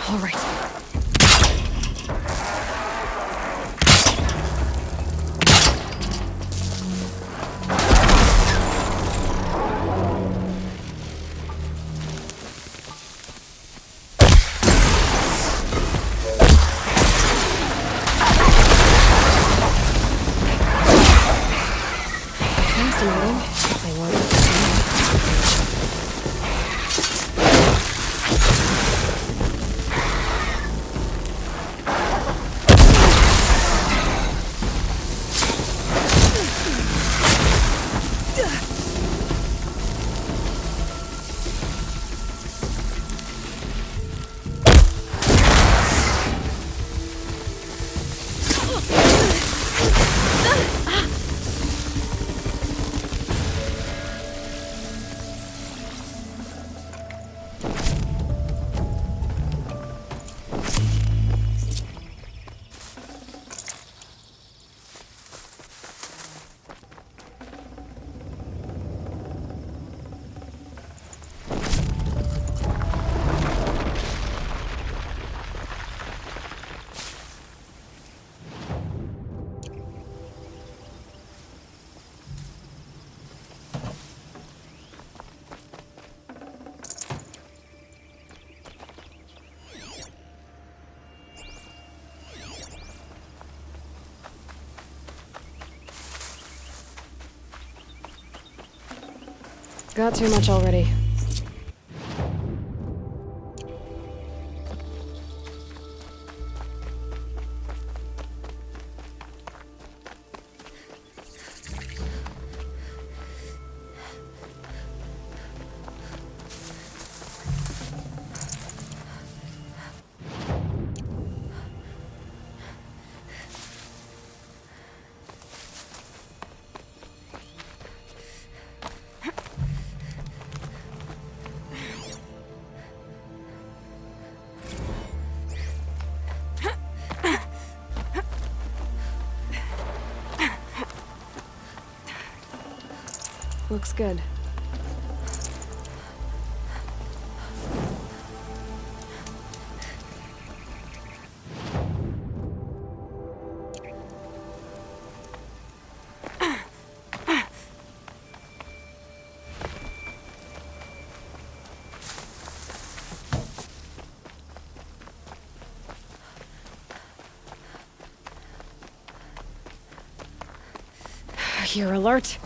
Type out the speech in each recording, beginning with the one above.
All right. Fascinating. I want to see. Got too much already. Looks good. You're alert.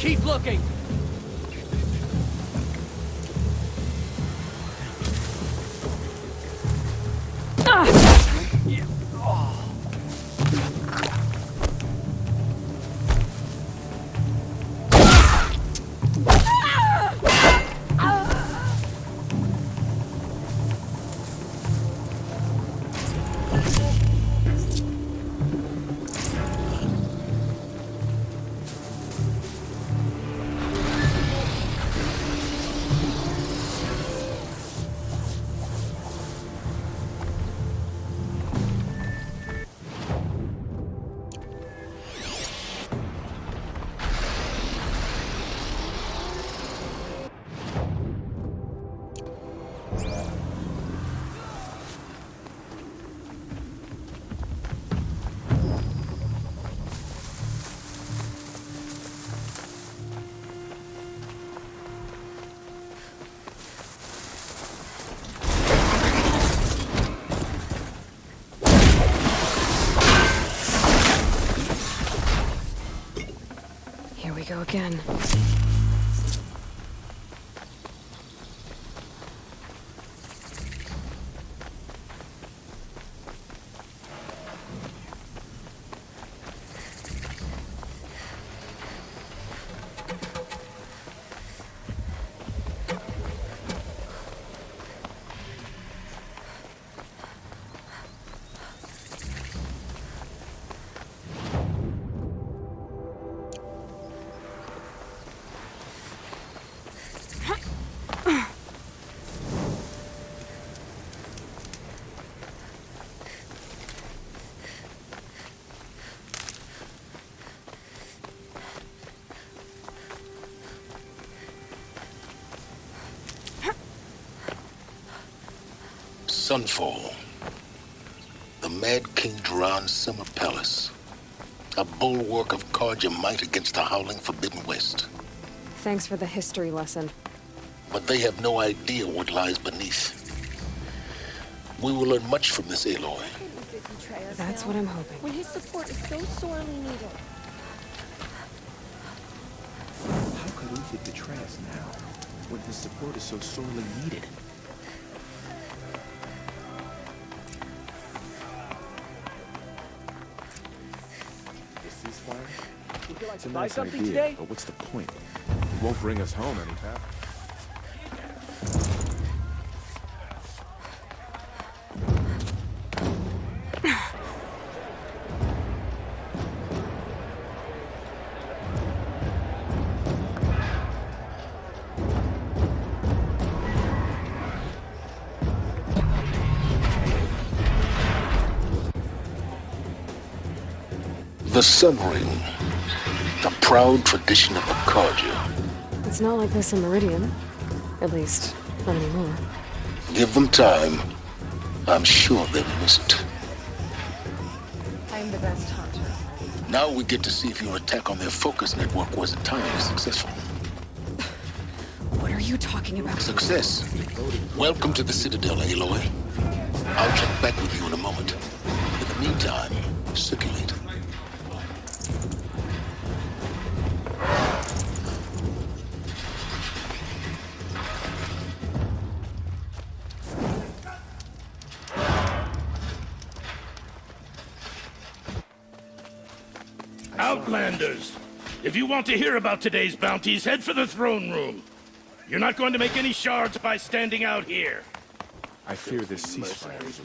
Keep looking! Go again. Sunfall. The Mad King Duran's summer palace. A bulwark of Carja might against the howling Forbidden West. Thanks for the history lesson. But they have no idea what lies beneath. We will learn much from this Aloy. That's what I'm hoping. When his support is so sorely needed. How could Uther betray us now, when his support is so sorely needed? It's a nice idea, today? But what's the point? It won't bring us home any faster. The Sun Ring. The proud tradition of the Carja. It's not like this in Meridian. At least, not anymore. Give them time. I'm sure they miss it. I'm the best hunter. Now we get to see if your attack on their focus network was entirely successful. What are you talking about? Success. Welcome to the Citadel, Aloy. I'll check back with you in a moment. In the meantime, circulate. Outlanders! If you want to hear about today's bounties, head for the throne room. You're not going to make any shards by standing out here. I fear this ceasefire is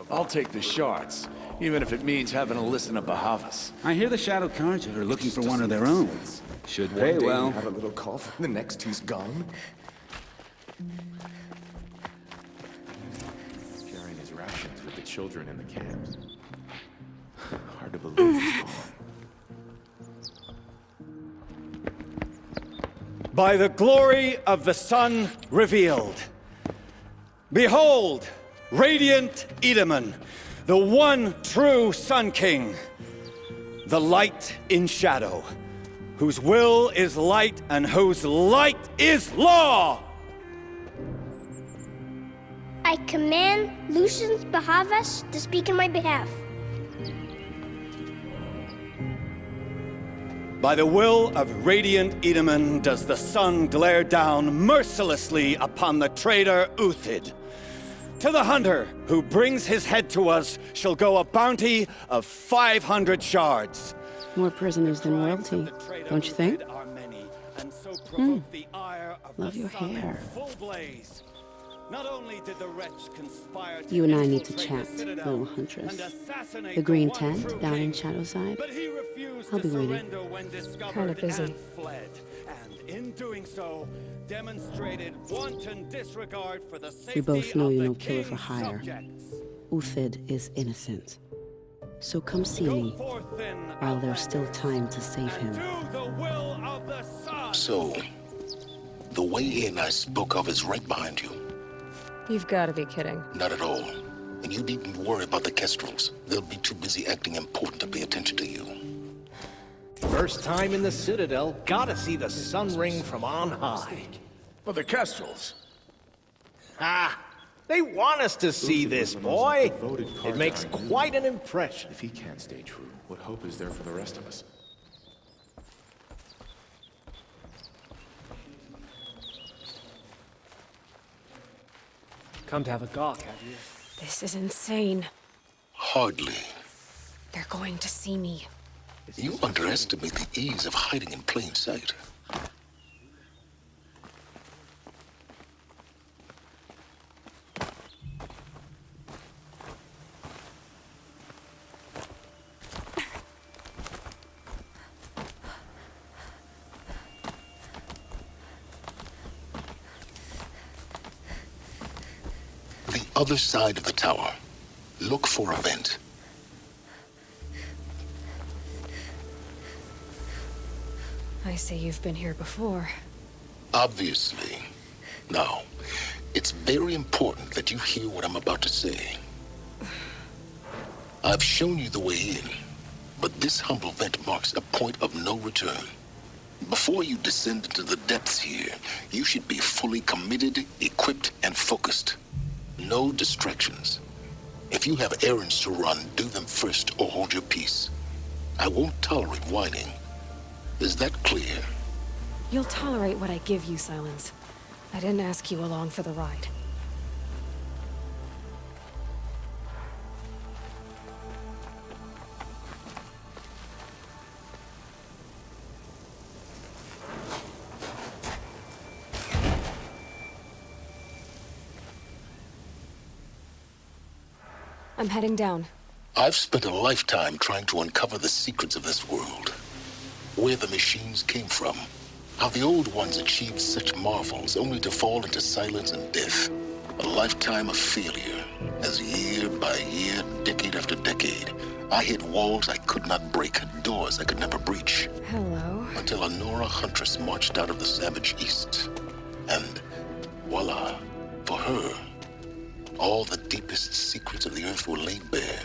I'll take the shards, even if it means having to listen to Bahavas. I hear the Shadow Carja are looking for one of their own. Should pay One day well. you have a little cough, and the next he's gone. Sharing his rations with the children in the camps. Hard to believe he's gone. By the glory of the sun revealed. Behold, radiant Edaman, the one true Sun King, the light in shadow, whose will is light and whose light is law! I command Lucius Bahavas to speak in my behalf. By the will of radiant Edaman does the sun glare down mercilessly upon the traitor Uthid. To the hunter who brings his head to us shall go a bounty of 500 shards. More prisoners than royalty, don't you think? Love your hair. You and I need to chat, little huntress. The green tent down in Shadowside? I'll be waiting. Kinda busy. We both know you're no killer for hire. Uthid is innocent. So come see me while there's still time to save him. So, the way in I spoke of is right behind you. You've got to be kidding. Not at all. And you needn't worry about the Kestrels. They'll be too busy acting important to pay attention to you. First time in the Citadel, gotta see the sun ring from on high. Well, the Kestrels. Ah, they want us to see this, boy. It makes quite an impression. If he can't stay true, what hope is there for the rest of us? Come to have a gawk, have you? This is insane. Hardly. They're going to see me. You underestimate the ease of hiding in plain sight. The other side of the tower. Look for a vent. I see you've been here before. Obviously. Now, it's very important that you hear what I'm about to say. I've shown you the way in, but this humble vent marks a point of no return. Before you descend into the depths here, you should be fully committed, equipped, and focused. No distractions. If you have errands to run, do them first or hold your peace. I won't tolerate whining. Is that clear? You'll tolerate what I give you, Silence. I didn't ask you along for the ride. I'm heading down. I've spent a lifetime trying to uncover the secrets of this world. Where the machines came from. How the old ones achieved such marvels only to fall into silence and death. A lifetime of failure. As year by year, decade after decade, I hit walls I could not break, doors I could never breach. Hello. Until a Nora huntress marched out of the savage east. And voila, for her, all the deepest secrets of the earth were laid bare.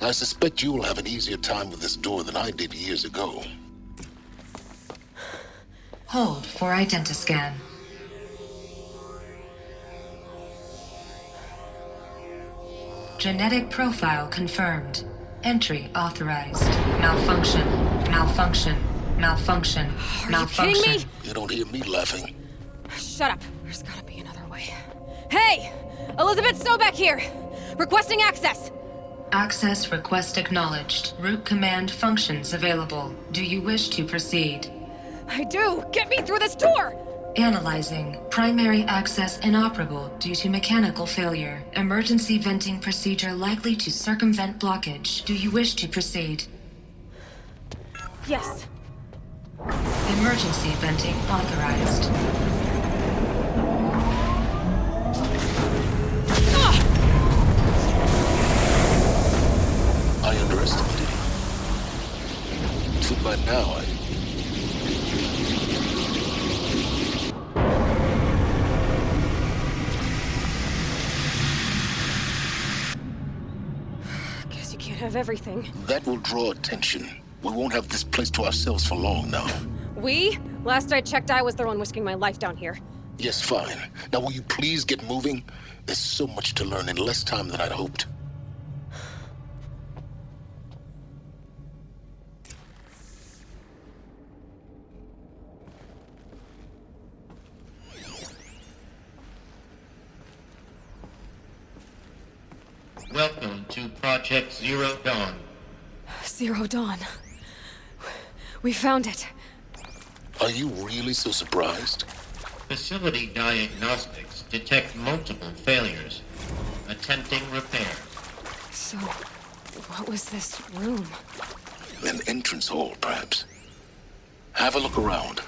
I suspect you will have an easier time with this door than I did years ago. Hold for identiscan. Genetic profile confirmed. Entry authorized. Malfunction. Malfunction. Malfunction. Are Malfunction. you kidding me? You don't hear me laughing. Shut up. There's gotta be another way. Hey! Elizabeth Sobeck here! Requesting access! Access request acknowledged. Root command functions available. Do you wish to proceed? I do! Get me through this tour! Analyzing. Primary access inoperable due to mechanical failure. Emergency venting procedure likely to circumvent blockage. Do you wish to proceed? Yes. Emergency venting authorized. I underestimated you. So by now, Guess you can't have everything. that will draw attention. We won't have this place to ourselves for long now. We? Last I checked, I was the one risking my life down here. Yes, fine. Now will you please get moving? There's so much to learn in less time than I'd hoped. Welcome to Project Zero Dawn. Zero Dawn. We found it. Are you really so surprised? Facility diagnostics detect multiple failures. Attempting repair. So, what was this room? An entrance hall, perhaps. Have a look around.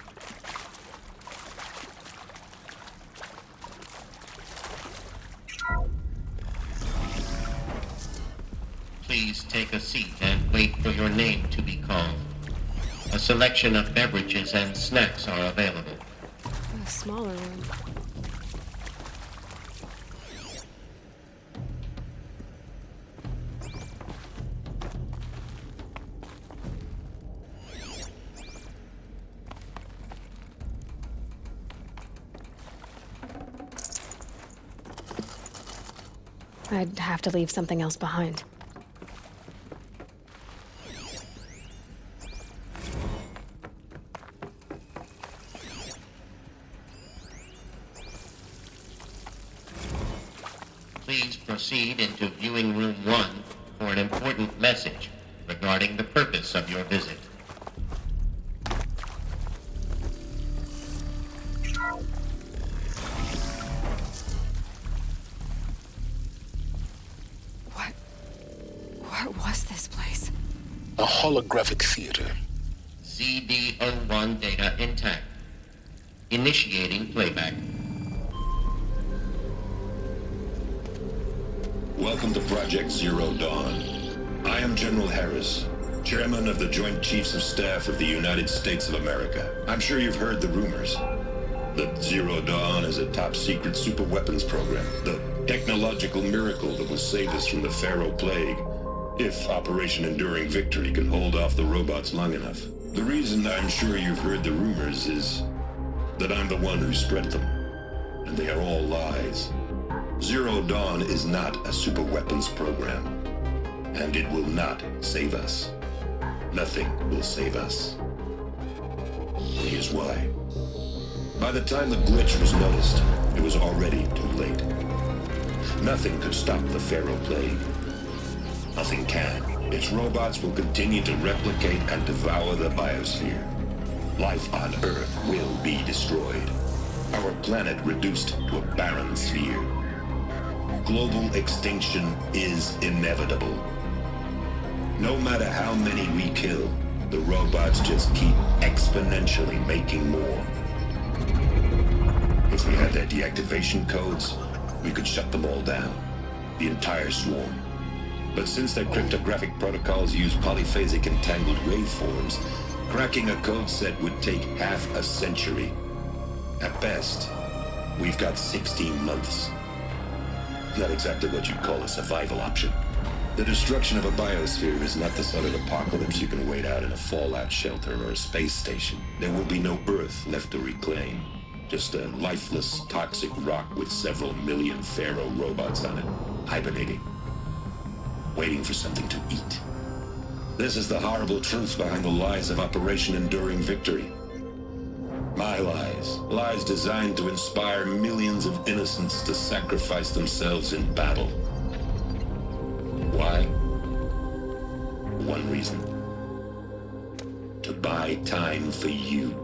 Please take a seat and wait for your name to be called. A selection of beverages and snacks are available. A smaller room. I'd have to leave something else behind. Please proceed into viewing room 1 for an important message regarding the purpose of your visit. What was this place? A holographic theater. ZD-01 data intact. Initiating playback. Welcome to Project Zero Dawn. I am General Harris, Chairman of the Joint Chiefs of Staff of the United States of America. I'm sure you've heard the rumors that Zero Dawn is a top-secret superweapons program, the technological miracle that will save us from the Pharaoh Plague, if Operation Enduring Victory can hold off the robots long enough. The reason I'm sure you've heard the rumors is that I'm the one who spread them, and they are all lies. Zero Dawn is not a superweapons program, and it will not save us. Nothing will save us. Here's why. By the time the glitch was noticed, it was already too late. Nothing could stop the Pharaoh Plague. Nothing can. Its robots will continue to replicate and devour the biosphere. Life on Earth will be destroyed. Our planet reduced to a barren sphere. Global extinction is inevitable. No matter how many we kill, the robots just keep exponentially making more. If we had their deactivation codes, we could shut them all down, the entire swarm. But since their cryptographic protocols use polyphasic entangled waveforms, cracking a code set would take half a century. At best, we've got 16 months. Not exactly what you'd call a survival option. The destruction of a biosphere is not the sort of apocalypse you can wait out in a fallout shelter or a space station. There will be no Earth left to reclaim. Just a lifeless, toxic rock with several million Pharaoh robots on it, hibernating, waiting for something to eat. This is the horrible truth behind the lies of Operation Enduring Victory. My lies. Lies designed to inspire millions of innocents to sacrifice themselves in battle. Why? One reason. To buy time for you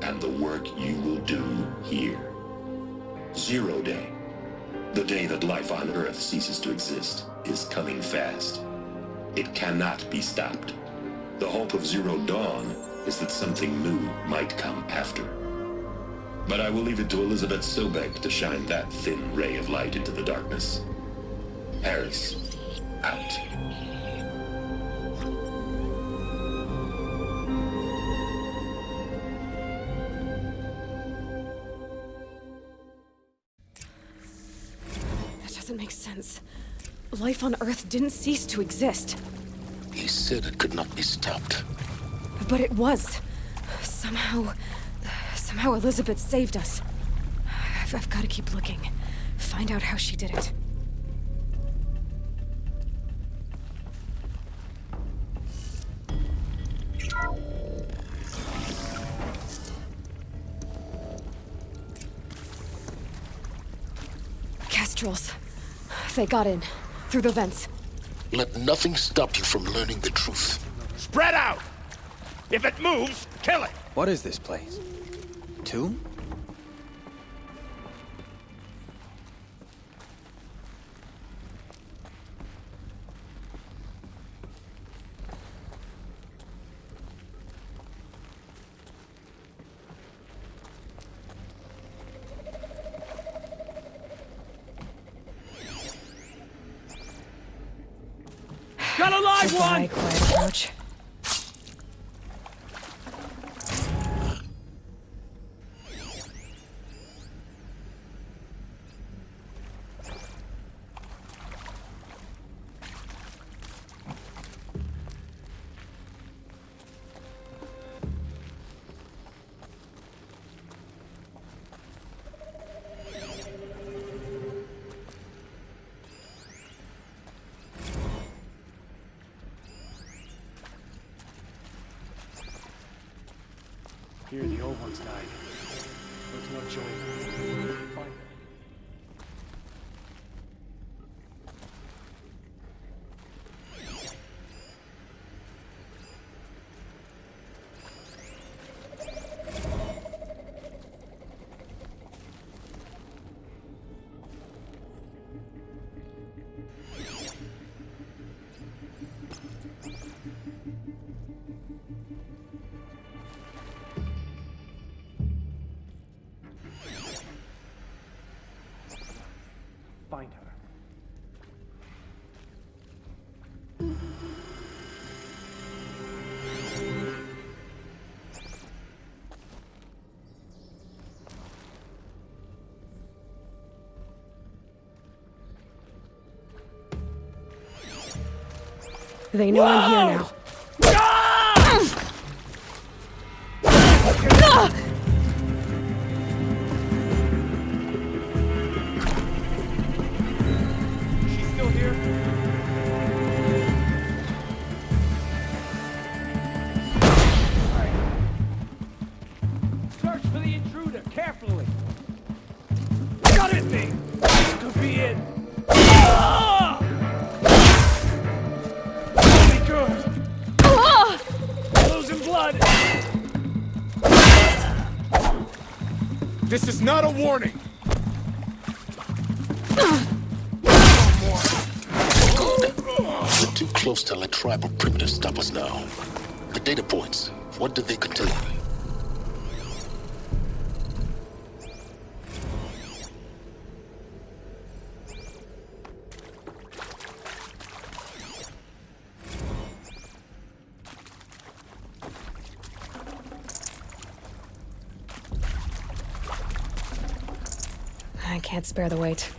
and the work you will do here. Zero Day, the day that life on Earth ceases to exist, is coming fast. It cannot be stopped. The hope of Zero Dawn is that something new might come after. But I will leave it to Elizabeth Sobeck to shine that thin ray of light into the darkness. Harris, out. That doesn't make sense. Life on Earth didn't cease to exist. He said it could not be stopped. But it was. Somehow Elizabeth saved us. I've got to keep looking. Find out how she did it. Kestrels. They got in. Through the vents. Let nothing stop you from learning the truth. Spread out! If it moves, kill it! What is this place? Tomb? Got a live one! Quiet approach. Here the old ones died. There's no joy now. Find them. Find her. They know I'm here now. She's still here? Alright. Search for the intruder, carefully. Got it, me! This could be it. Really good. Losing blood. This is not a warning. We're too close to let tribal primitives stop us now. The data points, what do they contain? I can't spare the weight.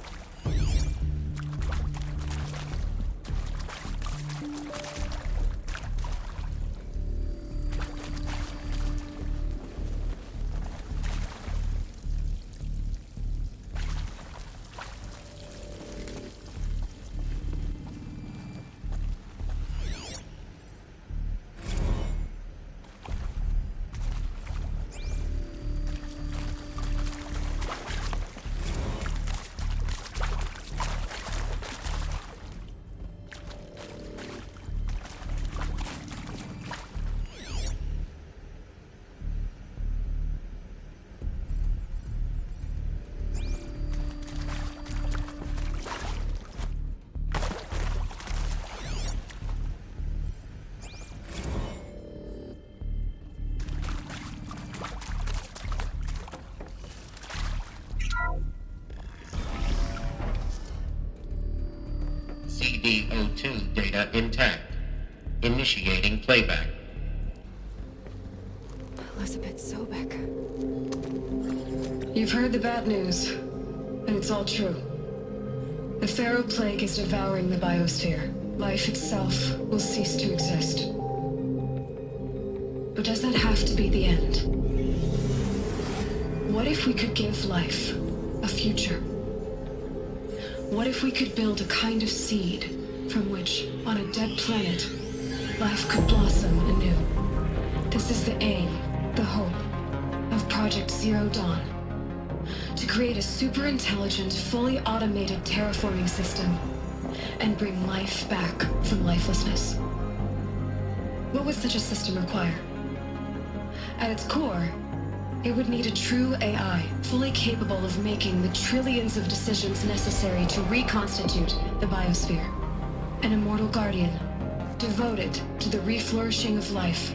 CD02 data intact. Initiating playback. Elizabeth Sobeck. You've heard the bad news, and it's all true. The Pharaoh Plague is devouring the biosphere. Life itself will cease to exist. But does that have to be the end? What if we could give life a future? What if we could build a kind of seed from which, on a dead planet, life could blossom anew? This is the aim, the hope, of Project Zero Dawn. To create a super-intelligent, fully automated terraforming system and bring life back from lifelessness. What would such a system require? At its core, it would need a true AI, fully capable of making the trillions of decisions necessary to reconstitute the biosphere. An immortal guardian, devoted to the reflourishing of life.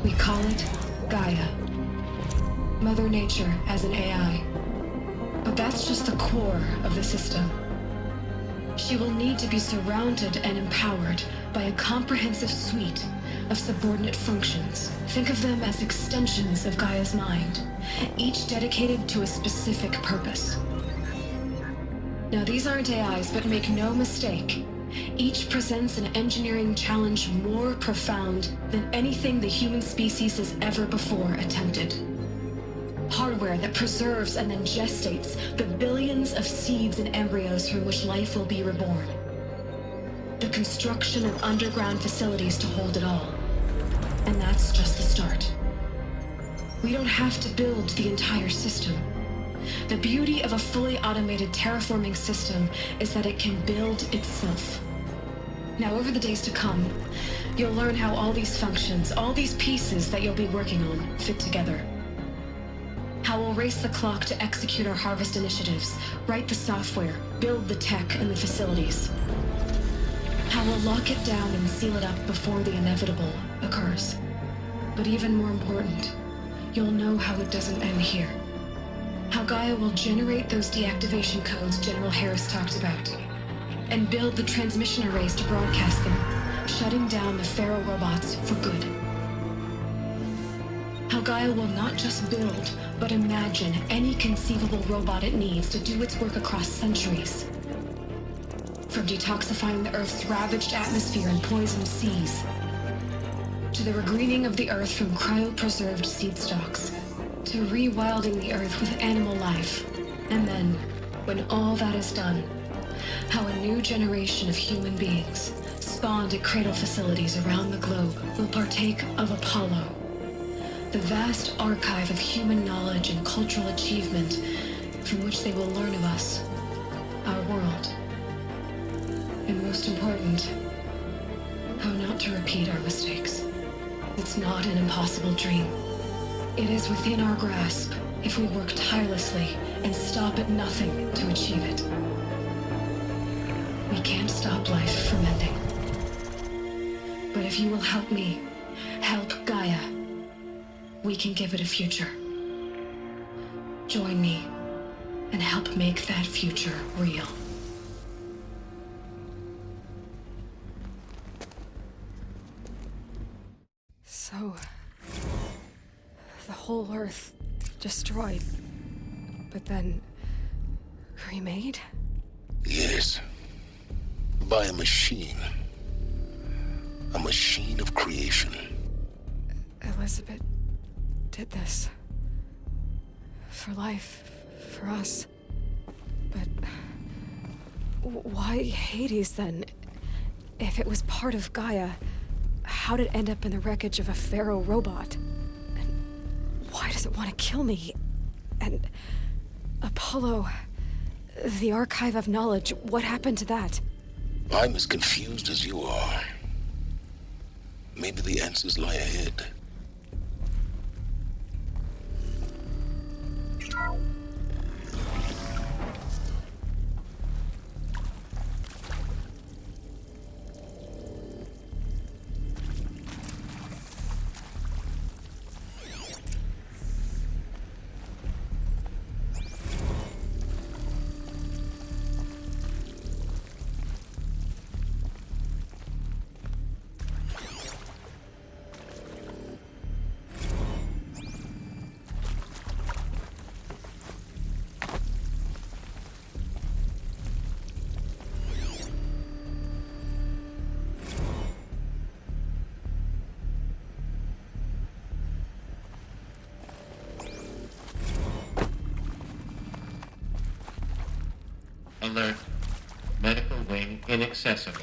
We call it Gaia. Mother Nature as an AI. But that's just the core of the system. She will need to be surrounded and empowered by a comprehensive suite of subordinate functions. Think of them as extensions of Gaia's mind, each dedicated to a specific purpose. Now, these aren't AIs, but make no mistake, each presents an engineering challenge more profound than anything the human species has ever before attempted. Hardware that preserves and then gestates the billions of seeds and embryos from which life will be reborn. The construction of underground facilities to hold it all. And that's just the start. We don't have to build the entire system. The beauty of a fully automated terraforming system is that it can build itself. Now, over the days to come, you'll learn how all these functions, all these pieces that you'll be working on, fit together. How we'll race the clock to execute our harvest initiatives, write the software, build the tech and the facilities. How we'll lock it down and seal it up before the inevitable occurs. But even more important, you'll know how it doesn't end here. How Gaia will generate those deactivation codes General Harris talked about, and build the transmission arrays to broadcast them, shutting down the Pharaoh robots for good. How Gaia will not just build, but imagine any conceivable robot it needs to do its work across centuries. From detoxifying the Earth's ravaged atmosphere and poisoned seas, to the regreening of the Earth from cryopreserved seed stalks, to rewilding the Earth with animal life. And then, when all that is done, how a new generation of human beings, spawned at cradle facilities around the globe, will partake of Apollo, the vast archive of human knowledge and cultural achievement from which they will learn of us, our world. And most important, how not to repeat our mistakes. It's not an impossible dream. It is within our grasp if we work tirelessly and stop at nothing to achieve it. We can't stop life from ending. But if you will help me, help Gaia, we can give it a future. Join me and help make that future real. So, the whole Earth destroyed, but then remade? Yes. By a machine. A machine of creation. Elizabeth did this. For life, for us. But why Hades then? If it was part of Gaia, how did it end up in the wreckage of a Pharaoh robot? And why does it want to kill me? And Apollo, the archive of knowledge, what happened to that? I'm as confused as you are. Maybe the answers lie ahead. Alert. Medical wing inaccessible.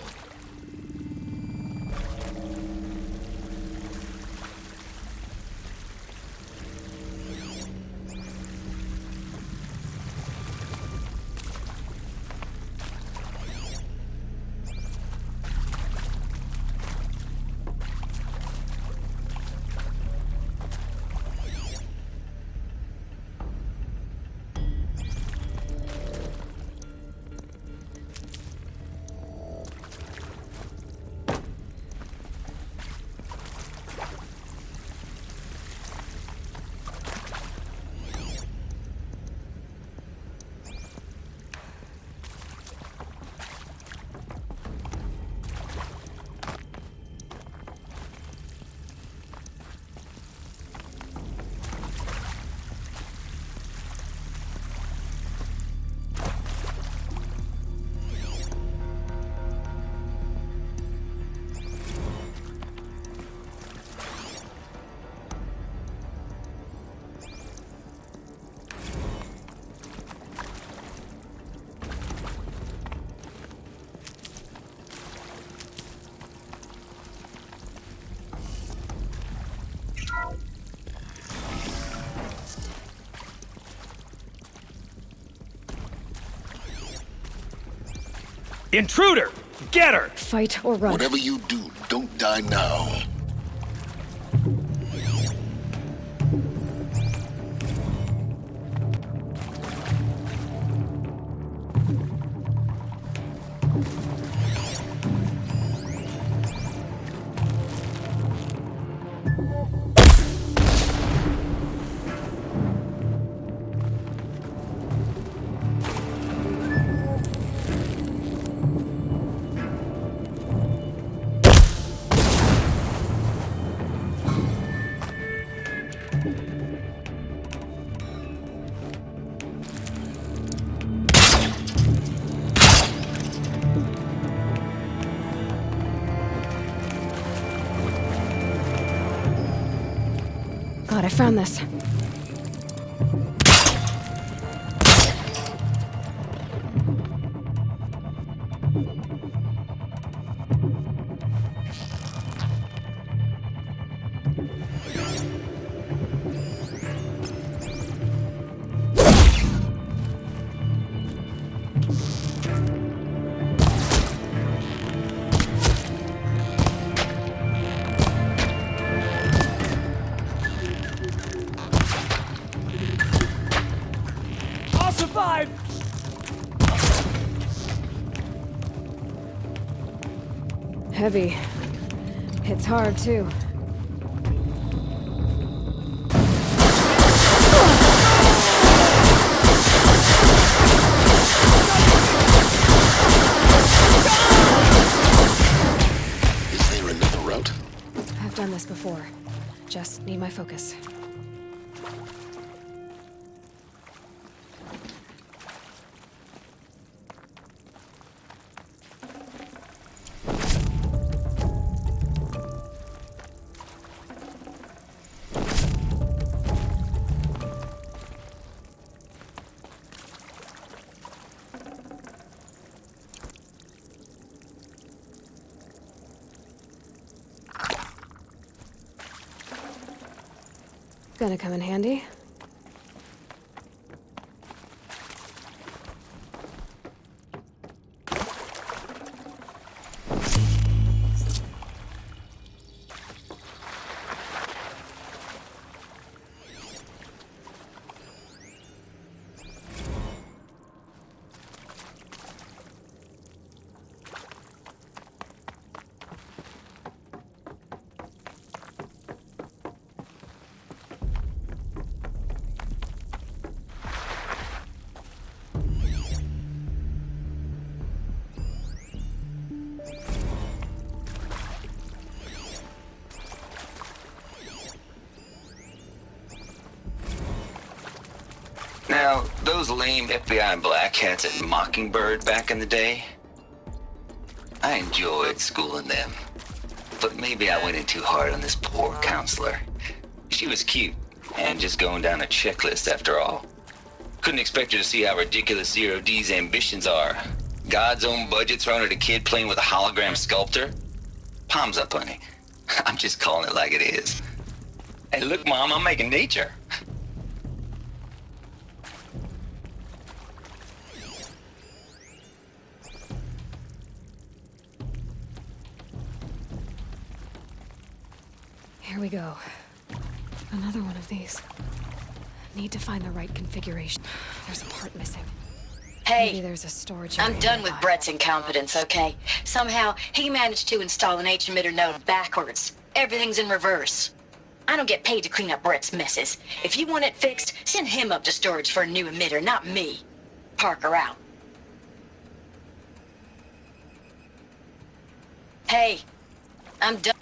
Intruder! Get her! Fight or run. Whatever you do, don't die now. God, I found this. Heavy. Hits hard, too. Is there another route? I've done this before. Just need my focus. Gonna come in handy. Now, those lame FBI black hats at Mockingbird back in the day, I enjoyed schooling them. But maybe I went in too hard on this poor counselor. She was cute, and just going down a checklist after all. Couldn't expect her to see how ridiculous Zero D's ambitions are. God's own budget thrown at a kid playing with a hologram sculptor? Palms up, honey. I'm just calling it like it is. Hey, look, Mom, I'm making nature. Here we go. Another one of these. Need to find the right configuration. There's a part missing. Maybe Hey, there's a storage I'm area done with nearby. Brett's incompetence, okay? Somehow, he managed to install an H-emitter node backwards. Everything's in reverse. I don't get paid to clean up Brett's messes. If you want it fixed, send him up to storage for a new emitter, not me. Parker out. Hey, I'm done.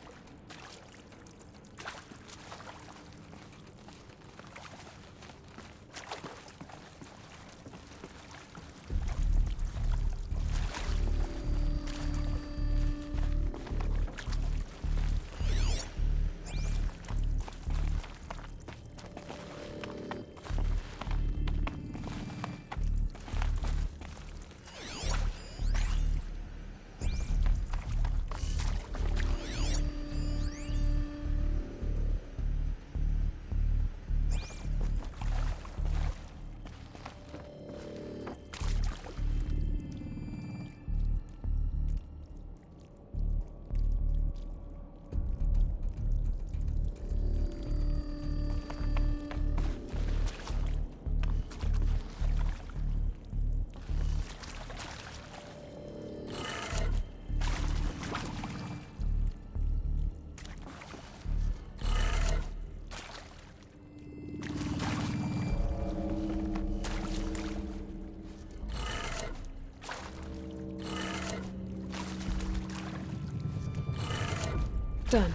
Done.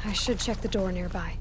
I should check the door nearby.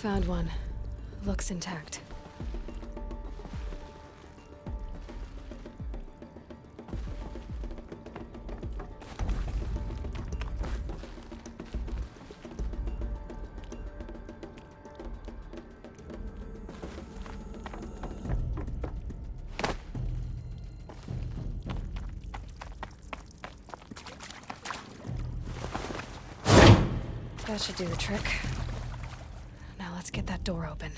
Found one. Looks intact. That should do the trick. Now let's get that door open.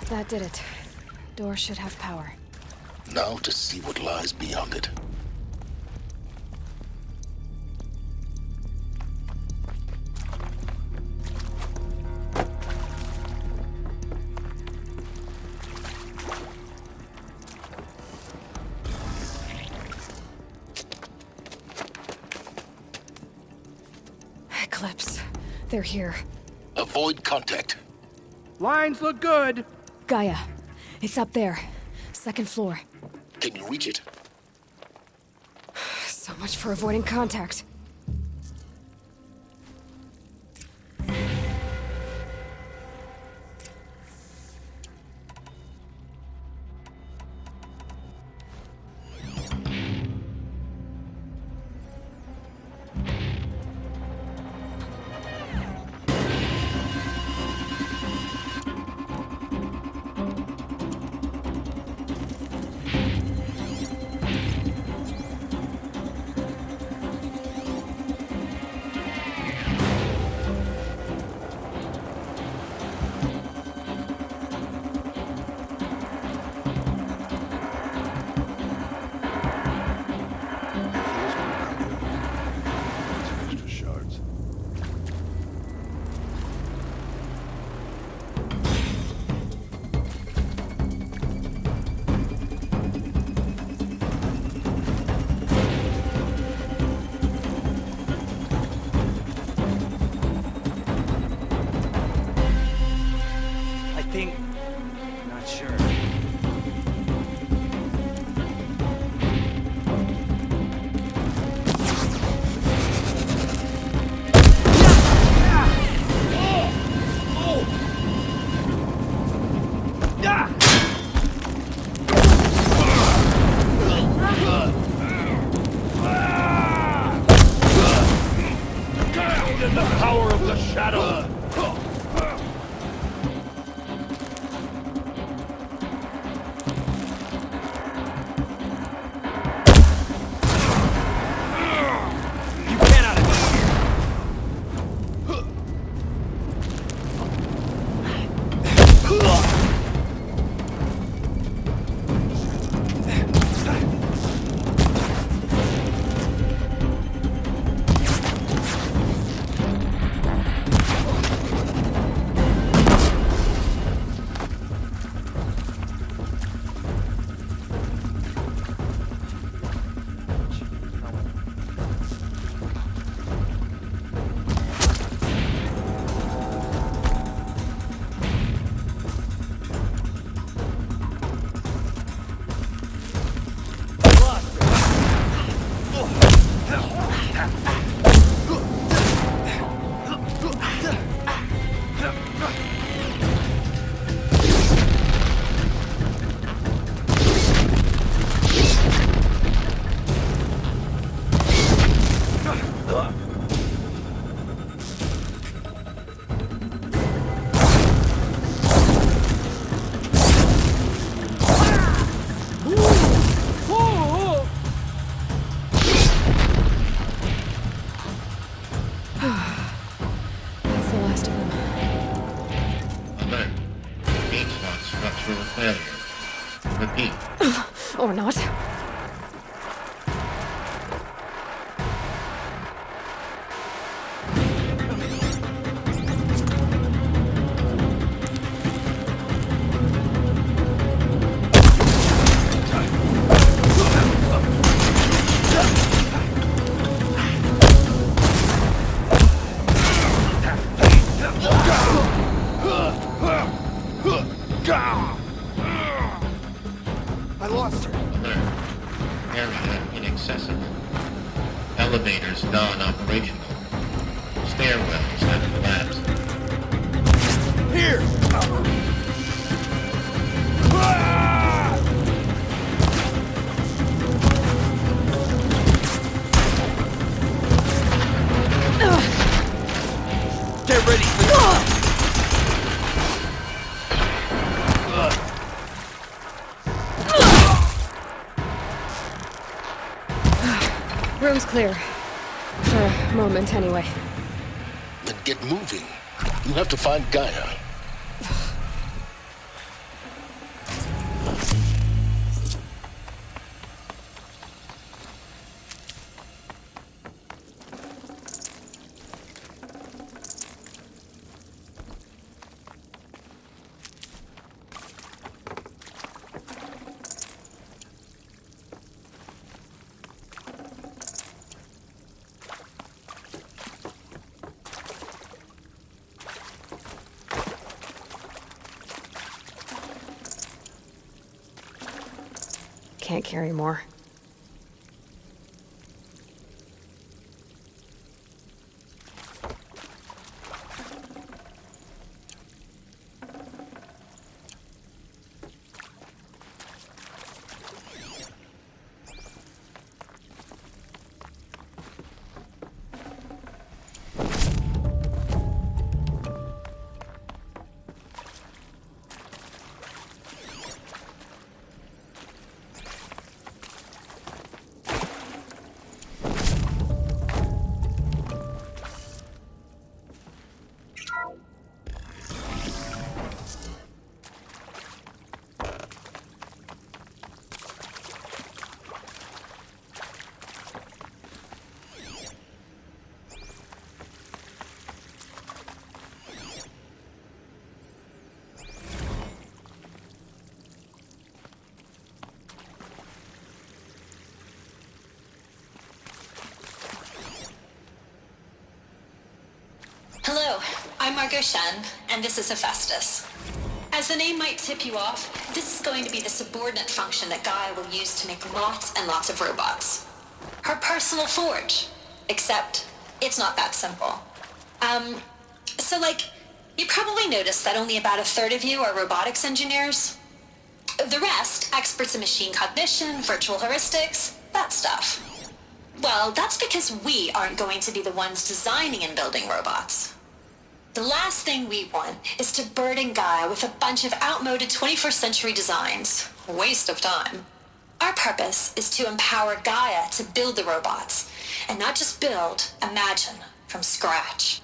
That did it. Door should have power. Now to see what lies beyond it. Eclipse. They're here. Avoid contact. Lines look good. Gaia. It's up there. Second floor. Can you reach it? So much for avoiding contact. Or not. I lost her. Area inaccessible. Elevators non-operational. Stairwells have collapsed. Here! Get ready for this! Room's clear. For a moment, anyway. Then get moving. You have to find Gaia. Can't carry more. Hello, I'm Margot Shen, and this is Hephaestus. As the name might tip you off, this is going to be the subordinate function that Gaia will use to make lots and lots of robots. Her personal forge. Except, it's not that simple. You probably noticed that only about a third of you are robotics engineers. The rest, experts in machine cognition, virtual heuristics, that stuff. Well, that's because we aren't going to be the ones designing and building robots. The last thing we want is to burden Gaia with a bunch of outmoded 21st century designs. Waste of time. Our purpose is to empower Gaia to build the robots, and not just build, imagine, from scratch.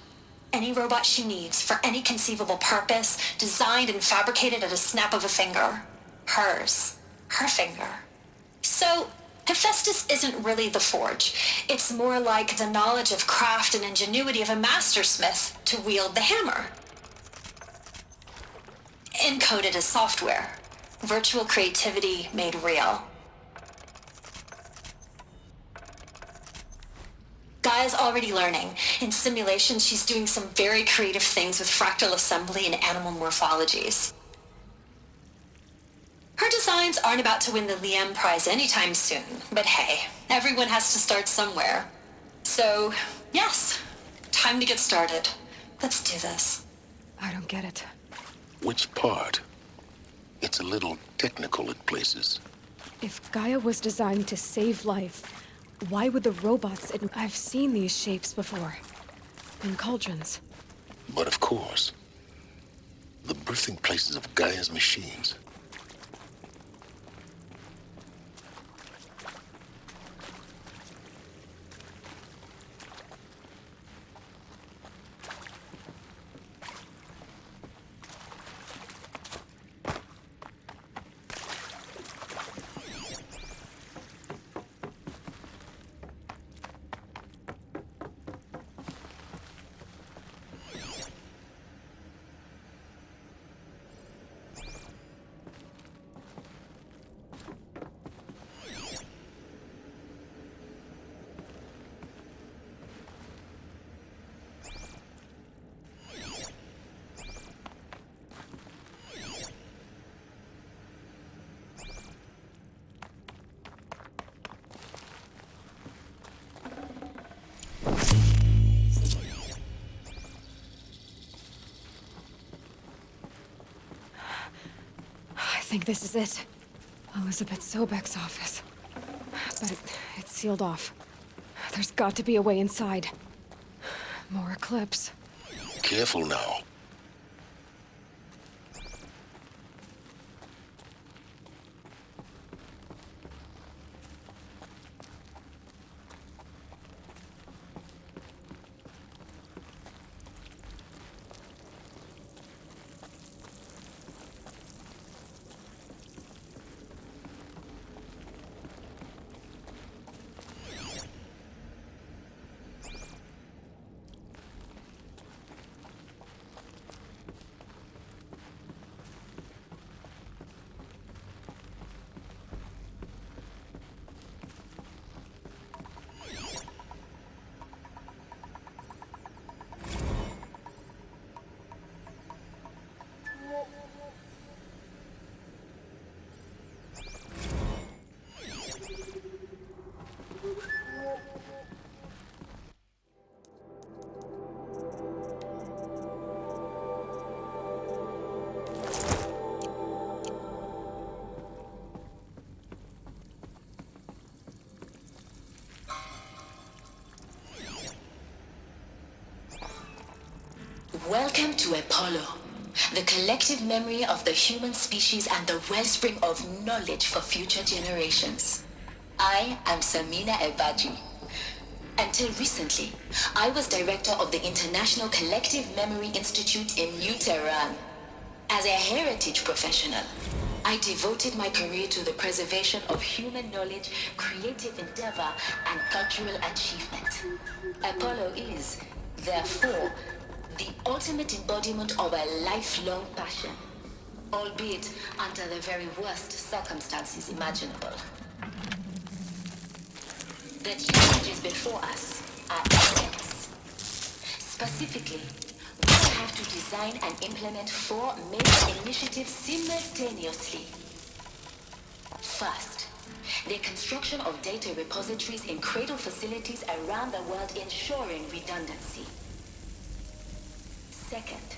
Any robot she needs for any conceivable purpose, designed and fabricated at a snap of a finger. Hers. Her finger. So, Hephaestus isn't really the forge. It's more like the knowledge of craft and ingenuity of a mastersmith to wield the hammer. Encoded as software. Virtual creativity made real. Gaia's already learning. In simulation, she's doing some very creative things with fractal assembly and animal morphologies. Her designs aren't about to win the Liam Prize anytime soon, but hey, everyone has to start somewhere. So, yes, time to get started. Let's do this. I don't get it. Which part? It's a little technical in places. If Gaia was designed to save life, why would the robots... I've seen these shapes before. In cauldrons. But of course, the birthing places of Gaia's machines. I think this is it. Elizabeth Sobeck's office. But it's sealed off. There's got to be a way inside. More eclipse. Careful now. Welcome to Apollo, the collective memory of the human species and the wellspring of knowledge for future generations. I am Samina Ebaji. Until recently, I was director of the International Collective Memory Institute in New Tehran. As a heritage professional, I devoted my career to the preservation of human knowledge, creative endeavor, and cultural achievement. Apollo is, therefore, the ultimate embodiment of a lifelong passion, albeit under the very worst circumstances imaginable. The challenges before us are immense. Specifically, we have to design and implement 4 major initiatives simultaneously. First, the construction of data repositories in cradle facilities around the world, ensuring redundancy. Second,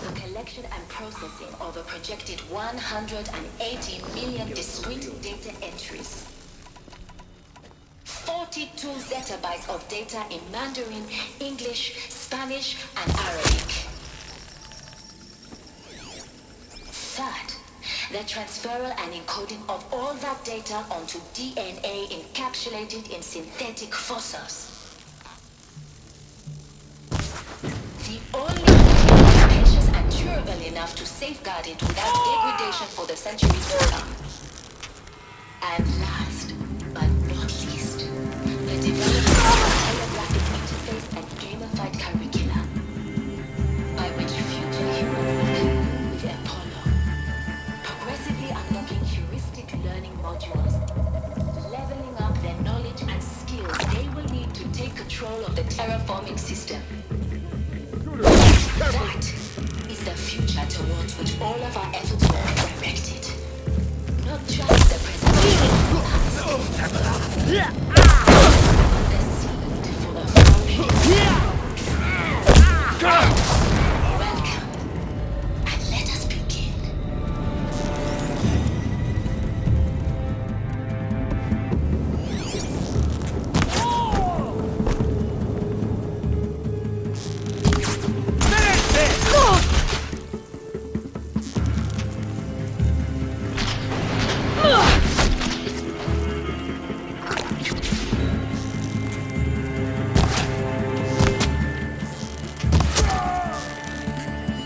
the collection and processing of a projected 180 million discrete data entries. 42 zettabytes of data in Mandarin, English, Spanish, and Arabic. Third, the transferal and encoding of all that data onto DNA encapsulated in synthetic fossils. The only spacious and durable enough to safeguard it without degradation for the centuries to come. And last, but not least, the development of a holographic interface and gamified curricula, by which future humans will commune with Apollo, progressively unlocking heuristic learning modules, leveling up their knowledge and skills they will need to take control of the terraforming system. That is the future towards which all of our efforts will be directed. Not just the preservation of the past. The seed for a Let us begin.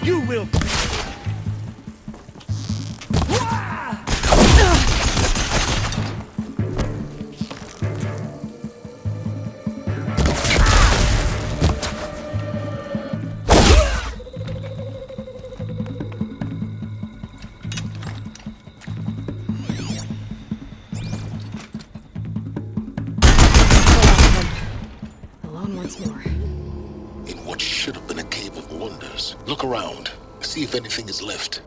You will. Alone once more. In what should have been a cave of wonders. Look around. See if anything is left.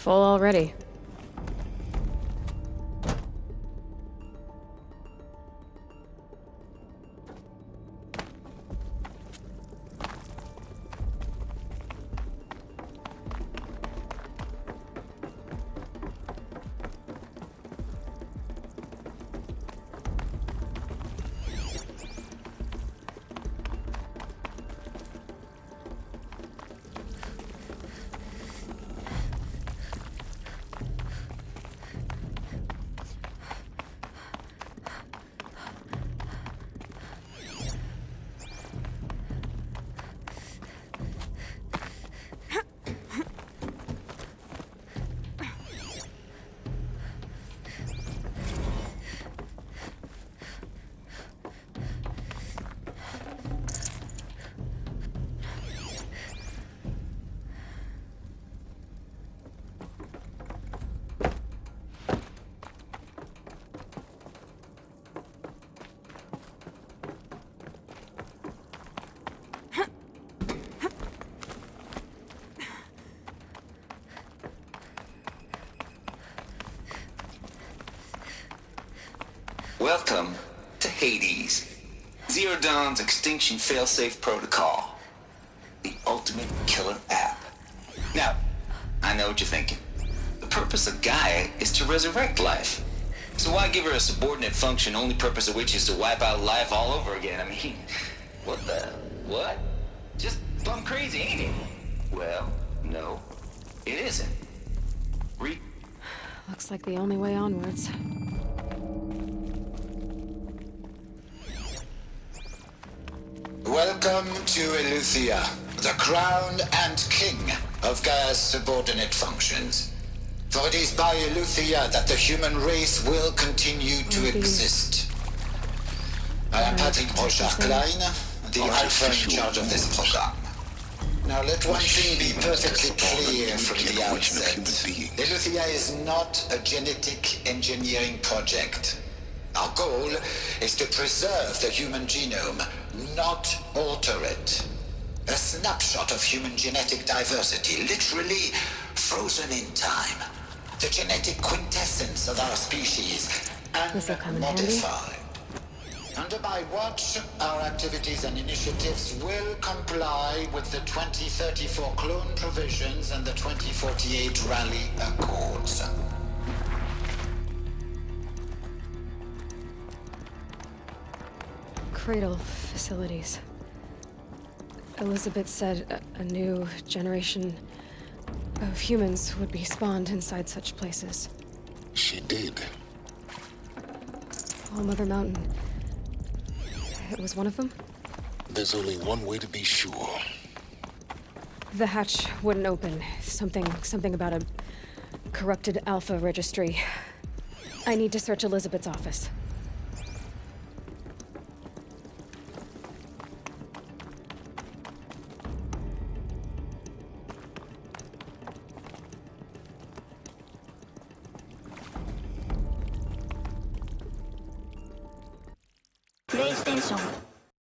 Full already. Welcome to Hades, Zero Dawn's extinction failsafe protocol, the ultimate killer app. Now, I know what you're thinking. The purpose of Gaia is to resurrect life. So why give her a subordinate function, only purpose of which is to wipe out life all over again? I mean, what? Just plumb crazy, ain't it? Well, no, it isn't. Looks like the only way onwards. Welcome to Eleuthia, the crown and king of Gaia's subordinate functions. For it is by Eleuthia that the human race will continue to exist. I am Patrick Brochard-Klein, the alpha in charge of this program. Now let one thing be perfectly clear from the outset. Eleuthia is not a genetic engineering project. Our goal is to preserve the human genome, not alter it. A snapshot of human genetic diversity, literally frozen in time. The genetic quintessence of our species, and modified. Under my watch, our activities and initiatives will comply with the 2034 clone provisions and the 2048 Rally Accords. Cradle facilities. Elizabeth said a new generation of humans would be spawned inside such places. She did. Oh, Mother Mountain. it was one of them? There's only one way to be sure. The hatch wouldn't open. Something about a corrupted Alpha registry. I need to search Elizabeth's office. PlayStation